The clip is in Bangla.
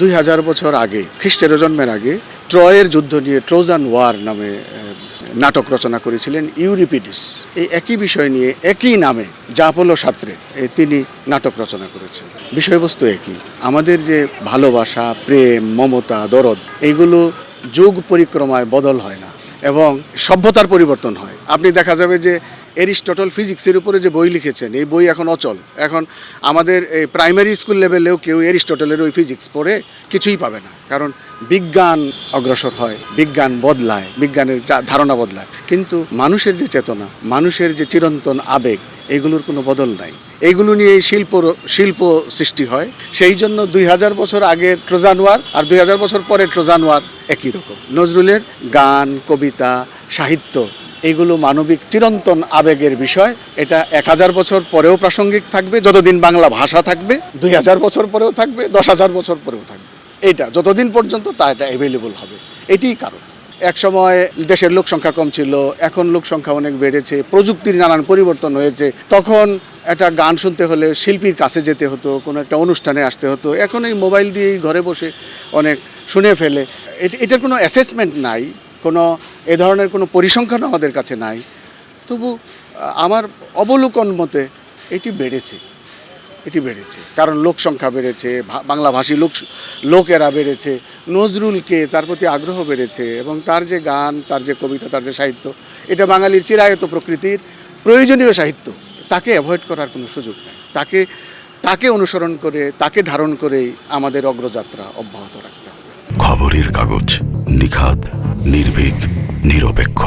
2000 বছর আগে, খ্রিস্টের জন্মের আগে, ট্রয়ের যুদ্ধ নিয়ে ট্রোজান ওয়ার নামে নাটক রচনা করেছিলেন ইউরিপিডিস। এই একই বিষয় নিয়ে একই নামে জাপোলো সার্ত্রে তিনি নাটক রচনা করেছেন। বিষয়বস্তু একই। আমাদের যে ভালোবাসা, প্রেম, মমতা, দরদ, এইগুলো যুগ পরিক্রমায় বদল হয় না এবং সভ্যতার পরিবর্তন হয়। আপনি দেখা যাবে যে এরিস্টটল ফিজিক্সের উপরে যে বই লিখেছেন, এই বই এখন অচল। এখন আমাদের এই প্রাইমারি স্কুল লেভেলেও কেউ এরিস্টটলের ওই ফিজিক্স পড়ে কিছুই পাবে না, কারণ বিজ্ঞান অগ্রসর হয়, বিজ্ঞান বদলায়, বিজ্ঞানের ধারণা বদলায়, কিন্তু মানুষের যে চেতনা, মানুষের যে চিরন্তন আবেগ, এগুলোর কোনো বদল নাই। এইগুলো নিয়ে এই শিল্প সৃষ্টি হয়। সেই জন্য 2000 বছর আগের ট্রোজান ওয়ার আর 2000 বছর পরে ট্রোজান ওয়ার একই রকম। নজরুলের গান, কবিতা, সাহিত্য, এগুলো মানবিক চিরন্তন আবেগের বিষয়। এটা 1000 বছর পরেও প্রাসঙ্গিক থাকবে, যতদিন বাংলা ভাষা থাকবে, 2000 বছর পরেও থাকবে, 10,000 বছর পরেও থাকবে। এটা যতদিন পর্যন্ত এটা অ্যাভেলেবল হবে। এটিই কারণ। এক সময় দেশের লোক সংখ্যা কম ছিল, এখন লোক সংখ্যা অনেক বেড়েছে, প্রযুক্তির নানান পরিবর্তন হয়েছে। তখন একটা গান শুনতে হলে শিল্পীর কাছে যেতে হতো, কোনো একটা অনুষ্ঠানে আসতে হতো। এখন এই মোবাইল দিয়েই ঘরে বসে অনেক শুনে ফেলে। এটার কোনো অ্যাসেসমেন্ট নাই, কোনো এ ধরনের কোনো পরিসংখ্যান আমাদের কাছে নাই। তবু আমার অবলোকন মতে এটি বেড়েছে, কারণ লোক সংখ্যা বেড়েছে, বাংলাভাষী লোকেরা বেড়েছে, নজরুলকে তার প্রতি আগ্রহ বেড়েছে এবং তার যে গান, তার যে কবিতা, তার যে সাহিত্য, এটা বাঙালির চিরায়ত প্রকৃতির প্রয়োজনীয় সাহিত্য। তাকে অ্যাভয়েড করার কোনো সুযোগ নেই। তাকে অনুসরণ করে, তাকে ধারণ করেই আমাদের অগ্রযাত্রা অব্যাহত রাখতে হবে। খবরের কাগজ, নিখাদ, নির্ভীক, নিরপেক্ষ।